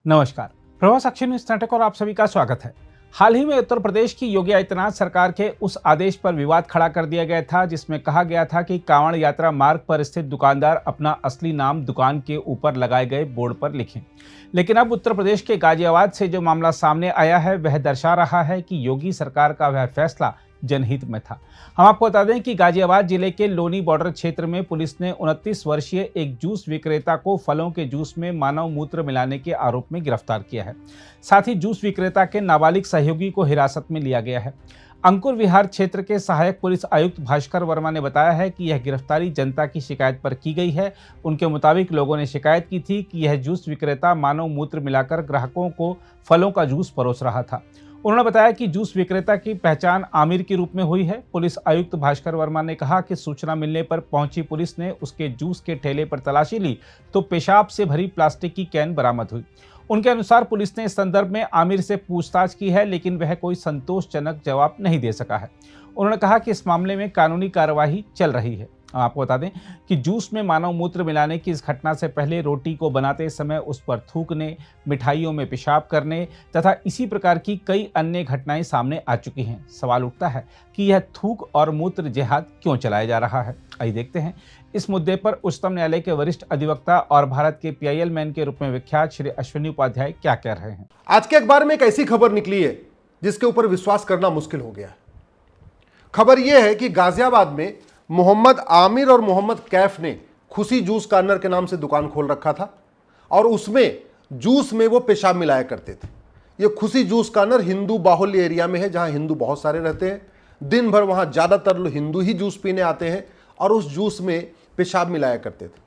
नमस्कार। प्रभास अक्षय न्यूज नाटक और आप सभी का स्वागत है। हाल ही में उत्तर प्रदेश की योगी आदित्यनाथ सरकार के उस आदेश पर विवाद खड़ा कर दिया गया था जिसमें कहा गया था कि कांवड़ यात्रा मार्ग पर स्थित दुकानदार अपना असली नाम दुकान के ऊपर लगाए गए बोर्ड पर लिखें। लेकिन अब उत्तर प्रदेश के गाजियाबाद से जो मामला सामने आया है वह दर्शा रहा है कि योगी सरकार का वह फैसला जनहित में था। हम आपको बता दें कि गाजियाबाद जिले के लोनी बॉर्डर क्षेत्र में पुलिस ने 29 वर्षीय एक जूस विक्रेता को फलों के जूस में मानव मूत्र मिलाने के आरोप में गिरफ्तार किया है। साथ ही जूस विक्रेता के नाबालिग सहयोगी को हिरासत में लिया गया है। अंकुर विहार क्षेत्र के सहायक पुलिस आयुक्त भास्कर वर्मा ने बताया है कि यह गिरफ्तारी जनता की शिकायत पर की गई है। उनके मुताबिक लोगों ने शिकायत की थी कि यह जूस विक्रेता मानव मूत्र मिलाकर ग्राहकों को फलों का जूस परोस रहा था। उन्होंने बताया कि जूस विक्रेता की पहचान आमिर के रूप में हुई है। पुलिस आयुक्त भास्कर वर्मा ने कहा कि सूचना मिलने पर पहुंची पुलिस ने उसके जूस के ठेले पर तलाशी ली तो पेशाब से भरी प्लास्टिक की कैन बरामद हुई। उनके अनुसार पुलिस ने इस संदर्भ में आमिर से पूछताछ की है लेकिन वह कोई संतोषजनक जवाब नहीं दे सका है। उन्होंने कहा कि इस मामले में कानूनी कार्यवाही चल रही है। आपको बता दें कि जूस में मानव मूत्र मिलाने की इस घटना से पहले रोटी को बनाते समय उस पर थूकने, मिठाइयों में पेशाब करने तथा इसी प्रकार की कई अन्य घटनाएं सामने आ चुकी हैं। सवाल उठता है कि यह थूक और मूत्र जिहाद क्यों चलाया जा रहा है। आइए देखते हैं इस मुद्दे पर उच्चतम न्यायालय के वरिष्ठ अधिवक्ता और भारत के PIL मैन के रूप में विख्यात श्री अश्विनी उपाध्याय क्या कह रहे हैं। आज के अखबार में एक ऐसी खबर निकली है जिसके ऊपर विश्वास करना मुश्किल हो गया है। खबर यह है कि गाजियाबाद में मोहम्मद आमिर और मोहम्मद कैफ ने खुशी जूस कॉर्नर के नाम से दुकान खोल रखा था और उसमें जूस में वो पेशाब मिलाया करते थे। ये खुशी जूस कॉर्नर हिंदू बाहुल्य एरिया में है जहां हिंदू बहुत सारे रहते हैं। दिन भर वहां ज़्यादातर लोग हिंदू ही जूस पीने आते हैं और उस जूस में पेशाब मिलाया करते थे।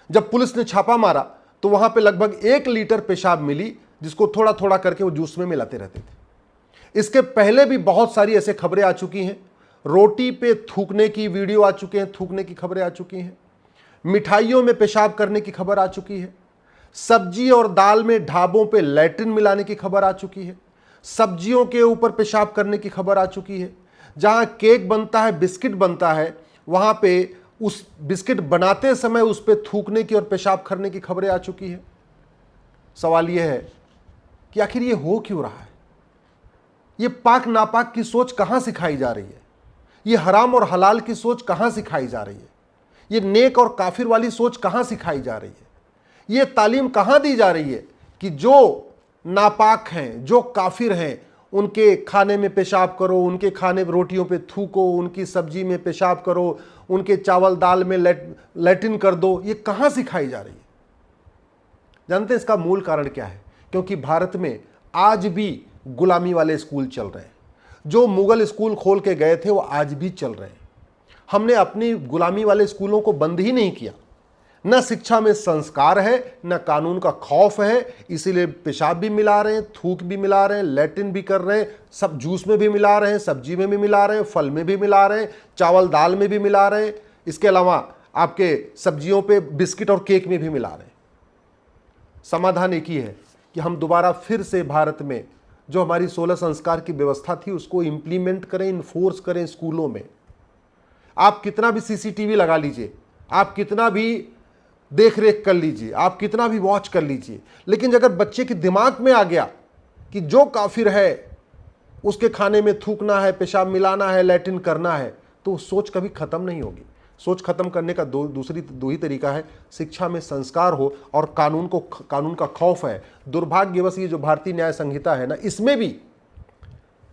जब पुलिस ने छापा मारा तो वहां पे लगभग 1 लीटर पेशाब मिली जिसको थोड़ा थोड़ा करके वो जूस में मिलाते रहते थे। इसके पहले भी बहुत सारी ऐसे खबरें आ चुकी हैं। रोटी पे थूकने की वीडियो आ चुके हैं, थूकने की खबरें आ चुकी हैं। मिठाइयों में पेशाब करने की खबर आ चुकी है। सब्जी और दाल में ढाबों पे लैट्रिन मिलाने की खबर आ चुकी है। सब्जियों के ऊपर पेशाब करने की खबर आ चुकी है। जहां केक बनता है, बिस्किट बनता है, वहां पे उस बिस्किट बनाते समय उस पे थूकने की और पेशाब करने की खबरें आ चुकी है। सवाल यह है कि आखिर ये हो क्यों रहा है? ये पाक नापाक की सोच कहां सिखाई जा रही है? ये हराम और हलाल की सोच कहां सिखाई जा रही है? ये नेक और काफिर वाली सोच कहां सिखाई जा रही है? ये तालीम कहां दी जा रही है कि जो नापाक हैं, जो काफिर हैं, उनके खाने में पेशाब करो, उनके खाने रोटियों पे थूको, उनकी सब्जी में पेशाब करो, उनके चावल दाल में लैट्रिन कर दो। ये कहां सिखाई जा रही है? जानते हैं इसका मूल कारण क्या है? क्योंकि भारत में आज भी गुलामी वाले स्कूल चल रहे हैं। जो मुगल स्कूल खोल के गए थे वो आज भी चल रहे हैं। हमने अपनी गुलामी वाले स्कूलों को बंद ही नहीं किया। न शिक्षा में संस्कार है, न कानून का खौफ है, इसीलिए पेशाब भी मिला रहे हैं, थूक भी मिला रहे हैं, लैट्रिन भी कर रहे हैं, सब जूस में भी मिला रहे हैं, सब्जी में भी मिला रहे हैं, फल में भी मिला रहे हैं, चावल दाल में भी मिला रहे हैं, इसके अलावा आपके सब्जियों पे बिस्किट और केक में भी मिला रहे हैं। समाधान एक ही है कि हम दोबारा फिर से भारत में जो हमारी 16 संस्कार की व्यवस्था थी उसको इंप्लीमेंट करें, इन्फोर्स करें स्कूलों में। आप कितना भी CCTV लगा लीजिए, आप कितना भी देख रेख कर लीजिए, आप कितना भी वॉच कर लीजिए, लेकिन अगर बच्चे के दिमाग में आ गया कि जो काफिर है उसके खाने में थूकना है, पेशाब मिलाना है, लैट्रिन करना है, तो सोच कभी खत्म नहीं होगी। सोच खत्म करने का दो ही तरीका है, शिक्षा में संस्कार हो और कानून का खौफ है। दुर्भाग्यवश ये जो भारतीय न्याय संहिता है ना, इसमें भी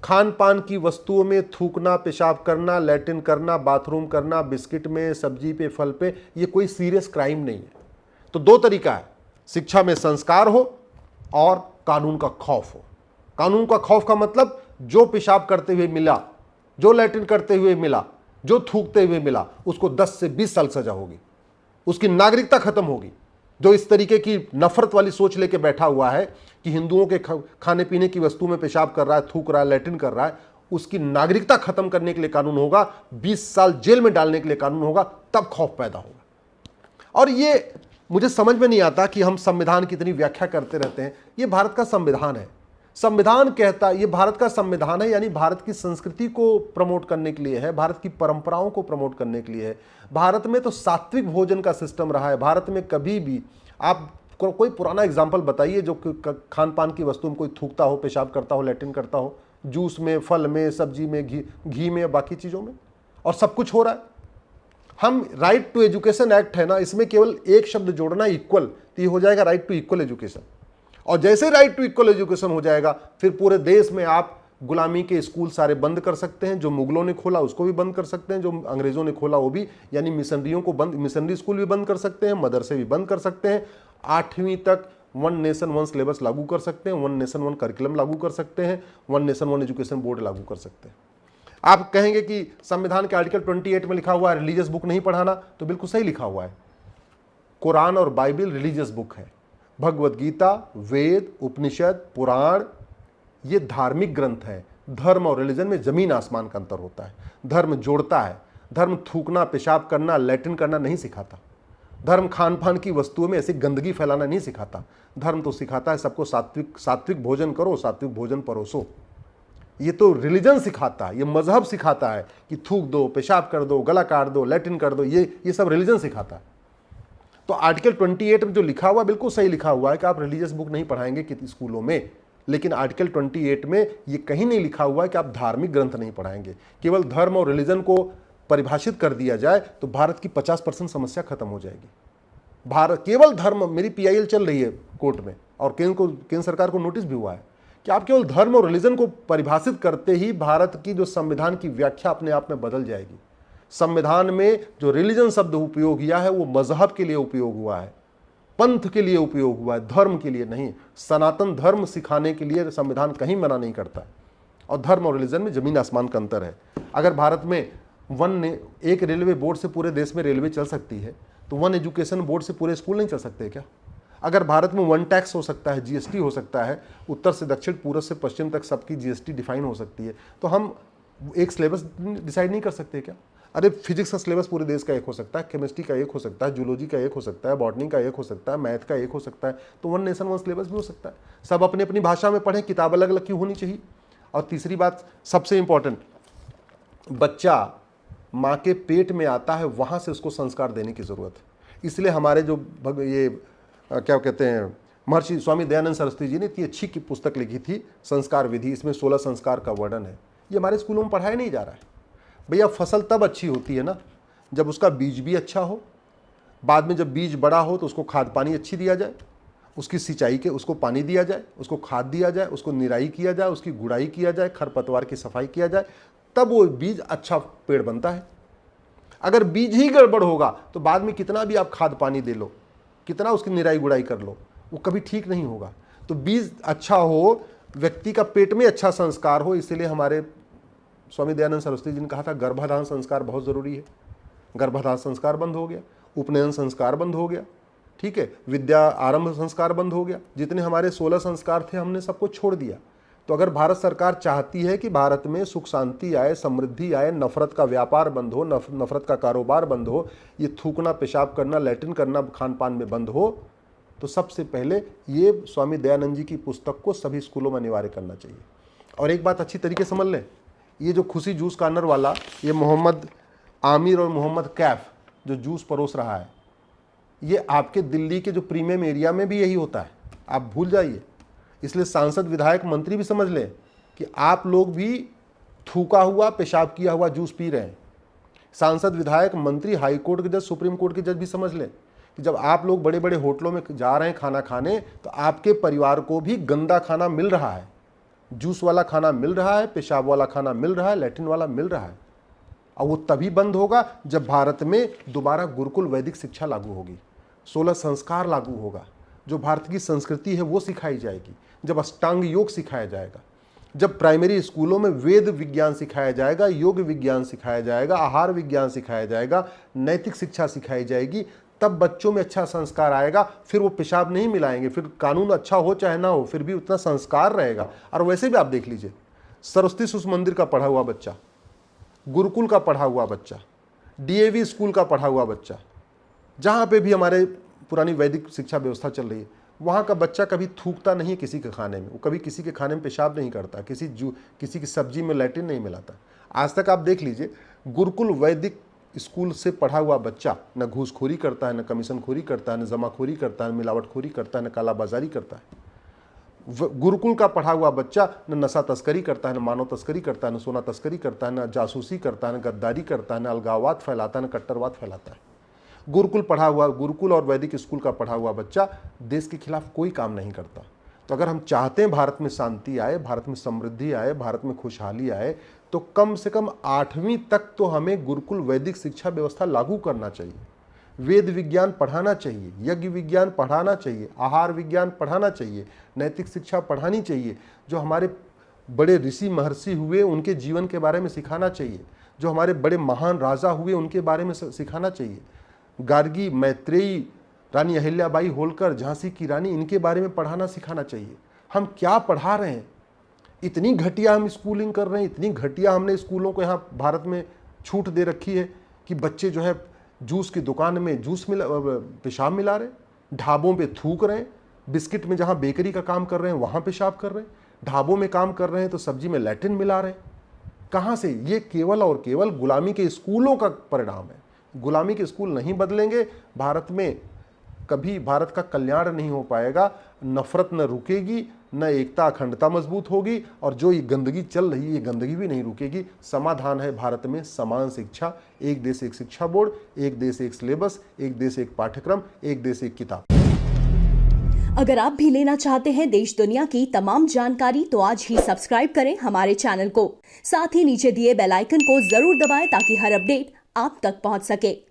खान पान की वस्तुओं में थूकना, पेशाब करना, लैट्रिन करना, बाथरूम करना, बिस्किट में, सब्जी पे, फल पे, ये कोई सीरियस क्राइम नहीं है। तो 2 तरीका है, शिक्षा में संस्कार हो और कानून का खौफ हो। कानून का खौफ का मतलब जो पेशाब करते हुए मिला, जो लैट्रिन करते हुए मिला, जो थूकते हुए मिला, उसको 10 से 20 साल सजा होगी, उसकी नागरिकता खत्म होगी। जो इस तरीके की नफरत वाली सोच लेके बैठा हुआ है कि हिंदुओं के खाने पीने की वस्तु में पेशाब कर रहा है, थूक रहा है, लैट्रिन कर रहा है, उसकी नागरिकता खत्म करने के लिए कानून होगा, 20 साल जेल में डालने के लिए कानून होगा, तब खौफ पैदा होगा। और ये मुझे समझ में नहीं आता कि हम संविधान की इतनी व्याख्या करते रहते हैं। ये भारत का संविधान है, संविधान कहता, ये भारत का संविधान है, यानी भारत की संस्कृति को प्रमोट करने के लिए है, भारत की परंपराओं को प्रमोट करने के लिए है। भारत में तो सात्विक भोजन का सिस्टम रहा है। भारत में कभी भी आप कोई पुराना एग्जाम्पल बताइए जो खान पान की वस्तु में कोई थूकता हो, पेशाब करता हो, लैट्रिन करता हो, जूस में, फल में, सब्जी में, घी में, बाकी चीज़ों में, और सब कुछ हो रहा है। हम राइट टू एजुकेशन एक्ट है ना, इसमें केवल एक शब्द जोड़ना इक्वल, तो ये हो जाएगा राइट टू इक्वल एजुकेशन। और जैसे राइट टू इक्वल एजुकेशन हो जाएगा, फिर पूरे देश में आप गुलामी के स्कूल सारे बंद कर सकते हैं। जो मुगलों ने खोला उसको भी बंद कर सकते हैं, जो अंग्रेजों ने खोला वो भी, यानी मिशनरियों को बंद, मिशनरी स्कूल भी बंद कर सकते हैं, मदरसे भी बंद कर सकते हैं। 8वीं तक वन नेशन वन सिलेबस लागू कर सकते हैं, वन नेशन वन करिकुलम लागू कर सकते हैं, one nation one education board लागू कर सकते हैं। आप कहेंगे कि संविधान के आर्टिकल 28 में लिखा हुआ है रिलीजियस बुक नहीं पढ़ाना, तो बिल्कुल सही लिखा हुआ है। कुरान और बाइबल रिलीजियस बुक है। भगवत गीता, वेद, उपनिषद, पुराण, ये धार्मिक ग्रंथ है। धर्म और रिलीजन में जमीन आसमान का अंतर होता है। धर्म जोड़ता है। धर्म थूकना, पेशाब करना, लैट्रिन करना नहीं सिखाता। धर्म खान पान की वस्तुओं में ऐसी गंदगी फैलाना नहीं सिखाता। धर्म तो सिखाता है सबको सात्विक भोजन करो, सात्विक भोजन परोसो। ये तो रिलीजन सिखाता है, ये मजहब सिखाता है कि थूक दो, पेशाब कर दो, गला काट दो, लैट्रिन कर दो, ये सब रिलीजन सिखाता है। तो आर्टिकल 28 में जो लिखा हुआ बिल्कुल सही लिखा हुआ है कि आप रिलीजियस बुक नहीं पढ़ाएंगे किसी स्कूलों में, लेकिन आर्टिकल 28 में ये कहीं नहीं लिखा हुआ है कि आप धार्मिक ग्रंथ नहीं पढ़ाएंगे। केवल धर्म और रिलीजन को परिभाषित कर दिया जाए तो भारत की 50% समस्या खत्म हो जाएगी। भारत केवल धर्म, मेरी PIL चल रही है कोर्ट में और केंद्र सरकार को नोटिस भी हुआ है कि आप केवल धर्म और रिलीजन को परिभाषित करते ही भारत की जो संविधान की व्याख्या अपने आप में बदल जाएगी। संविधान में जो रिलीजन शब्द उपयोग किया है वो मजहब के लिए उपयोग हुआ है, पंथ के लिए उपयोग हुआ है, धर्म के लिए नहीं। सनातन धर्म सिखाने के लिए संविधान कहीं मना नहीं करता। और धर्म और रिलीजन में जमीन आसमान का अंतर है। अगर भारत में एक रेलवे बोर्ड से पूरे देश में रेलवे चल सकती है, तो वन एजुकेशन बोर्ड से पूरे स्कूल नहीं चल सकते क्या? अगर भारत में वन टैक्स हो सकता है, GST हो सकता है, उत्तर से दक्षिण, पूर्व से पश्चिम तक सबकी GST डिफाइन हो सकती है, तो हम एक सिलेबस डिसाइड नहीं कर सकते क्या? अरे फिजिक्स का सिलेबस पूरे देश का एक हो सकता है, केमिस्ट्री का एक हो सकता है, जूलॉजी का एक हो सकता है, बॉटनी का एक हो सकता है, मैथ का एक हो सकता है, तो वन नेशन वन सिलेबस भी हो सकता है। सब अपनी अपनी भाषा में पढ़ें, किताब अलग अलग क्यों होनी चाहिए? और तीसरी बात सबसे इंपॉर्टेंट, बच्चा माँ के पेट में आता है, वहाँ से उसको संस्कार देने की ज़रूरत है। इसलिए हमारे जो क्या कहते हैं, महर्षि स्वामी दयानंद सरस्वती जी ने इतनी अच्छी की पुस्तक लिखी थी, संस्कार विधि। इसमें 16 संस्कार का वर्णन है। ये हमारे स्कूलों में पढ़ाया नहीं जा रहा है। भैया फसल तब अच्छी होती है ना जब उसका बीज भी अच्छा हो, बाद में जब बीज बड़ा हो तो उसको खाद पानी अच्छी दिया जाए, उसकी सिंचाई के उसको पानी दिया जाए, उसको खाद दिया जाए, उसको निराई किया जाए, उसकी गुड़ाई किया जाए, खरपतवार की सफाई किया जाए, तब वो बीज अच्छा पेड़ बनता है। अगर बीज ही गड़बड़ होगा तो बाद में कितना भी आप खाद पानी दे लो, कितना उसकी निराई गुड़ाई कर लो, वो कभी ठीक नहीं होगा। तो बीज अच्छा हो, व्यक्ति का पेट में अच्छा संस्कार हो। इसलिए हमारे स्वामी दयानंद सरस्वती जी ने कहा था गर्भाधान संस्कार बहुत ज़रूरी है। गर्भाधान संस्कार बंद हो गया, उपनयन संस्कार बंद हो गया, ठीक है, विद्या आरंभ संस्कार बंद हो गया। जितने हमारे 16 संस्कार थे हमने सबको छोड़ दिया। तो अगर भारत सरकार चाहती है कि भारत में सुख शांति आए, समृद्धि आए, नफरत का व्यापार बंद हो, नफरत का कारोबार बंद हो, ये थूकना, पेशाब करना, लैट्रिन करना खान पान में बंद हो, तो सबसे पहले ये स्वामी दयानंद जी की पुस्तक को सभी स्कूलों में अनिवार्य करना चाहिए। और एक बात अच्छी तरीके समझ लें, ये जो खुशी जूस कॉर्नर वाला, ये मोहम्मद आमिर और मोहम्मद कैफ जो जूस परोस रहा है, ये आपके दिल्ली के जो प्रीमियम एरिया में भी यही होता है, आप भूल जाइए। इसलिए सांसद, विधायक, मंत्री भी समझ लें कि आप लोग भी थूका हुआ, पेशाब किया हुआ जूस पी रहे हैं। सांसद, विधायक, मंत्री, हाई कोर्ट के जज, सुप्रीम कोर्ट के जज भी समझ लें कि जब आप लोग बड़े बड़े होटलों में जा रहे हैं खाना खाने, तो आपके परिवार को भी गंदा खाना मिल रहा है, जूस वाला खाना मिल रहा है, पेशाब वाला खाना मिल रहा है, लैट्रिन वाला मिल रहा है। और वो तभी बंद होगा जब भारत में दोबारा गुरुकुल वैदिक शिक्षा लागू होगी, 16 संस्कार लागू होगा, जो भारत की संस्कृति है वो सिखाई जाएगी, जब अष्टांग योग सिखाया जाएगा, जब प्राइमरी स्कूलों में वेद विज्ञान सिखाया जाएगा, योग विज्ञान सिखाया जाएगा, आहार विज्ञान सिखाया जाएगा, नैतिक शिक्षा सिखाई जाएगी, तब बच्चों में अच्छा संस्कार आएगा। फिर वो पेशाब नहीं मिलाएंगे, फिर कानून अच्छा हो चाहे ना हो, फिर भी उतना संस्कार रहेगा। और वैसे भी आप देख लीजिए, सरस्वती शिशु मंदिर का पढ़ा हुआ बच्चा, गुरुकुल का पढ़ा हुआ बच्चा, DAV स्कूल का पढ़ा हुआ बच्चा, जहाँ पे भी हमारे पुरानी वैदिक शिक्षा व्यवस्था चल रही है, वहाँ का बच्चा कभी थूकता नहीं है किसी के खाने में, वो कभी किसी के खाने में पेशाब नहीं करता, किसी की सब्जी में लैट्रिन नहीं मिलाता। आज तक आप देख लीजिए, गुरुकुल वैदिक स्कूल से पढ़ा हुआ बच्चा न घूसखोरी करता है, न कमीशनखोरी करता है, न जमाखोरी करता है, न मिलावटखोरी करता है, न कालाबाजारी करता है। गुरुकुल का पढ़ा हुआ बच्चा न नशा तस्करी करता है, न मानव तस्करी करता है, न सोना तस्करी करता है, न जासूसी करता है, न गद्दारी करता है, न अलगाववाद फैलाता है, न कट्टरवाद फैलाता है। गुरुकुल और वैदिक स्कूल का पढ़ा हुआ बच्चा देश के खिलाफ कोई काम नहीं करता। तो अगर हम चाहते हैं भारत में शांति आए, भारत में समृद्धि आए, भारत में खुशहाली आए, तो कम से कम 8वीं तक तो हमें गुरुकुल वैदिक शिक्षा व्यवस्था लागू करना चाहिए। वेद विज्ञान पढ़ाना चाहिए, यज्ञ विज्ञान पढ़ाना चाहिए, आहार विज्ञान पढ़ाना चाहिए, नैतिक शिक्षा पढ़ानी चाहिए। जो हमारे बड़े ऋषि महर्षि हुए उनके जीवन के बारे में सिखाना चाहिए, जो हमारे बड़े महान राजा हुए उनके बारे में सिखाना चाहिए। गार्गी, मैत्रेयी, रानी अहिल्याबाई होलकर, झांसी की रानी, इनके बारे में पढ़ाना सिखाना चाहिए। हम क्या पढ़ा रहे हैं? इतनी घटिया हम स्कूलिंग कर रहे हैं, इतनी घटिया हमने स्कूलों को यहाँ भारत में छूट दे रखी है कि बच्चे जो है जूस की दुकान में पेशाब मिला रहे हैं, ढाबों पे थूक रहे हैं, बिस्किट में जहाँ बेकरी का काम कर रहे हैं वहाँ पेशाब कर रहे हैं, ढाबों में काम कर रहे हैं तो सब्जी में लैट्रिन मिला रहे हैं। कहाँ से? ये केवल और केवल गुलामी के स्कूलों का परिणाम है। गुलामी के स्कूल नहीं बदलेंगे, भारत में कभी भारत का कल्याण नहीं हो पाएगा। नफरत न रुकेगी, न एकता अखंडता मजबूत होगी, और जो ये गंदगी चल रही है ये गंदगी भी नहीं रुकेगी। समाधान है भारत में समान शिक्षा, एक देश एक शिक्षा बोर्ड, एक देश एक सिलेबस, एक देश एक पाठ्यक्रम, एक देश एक किताब। अगर आप भी लेना चाहते हैं देश दुनिया की तमाम जानकारी तो आज ही सब्सक्राइब करें हमारे चैनल को। साथ ही नीचे दिए बेल आइकन को जरूर दबाएं ताकि हर अपडेट आप तक पहुंच सके।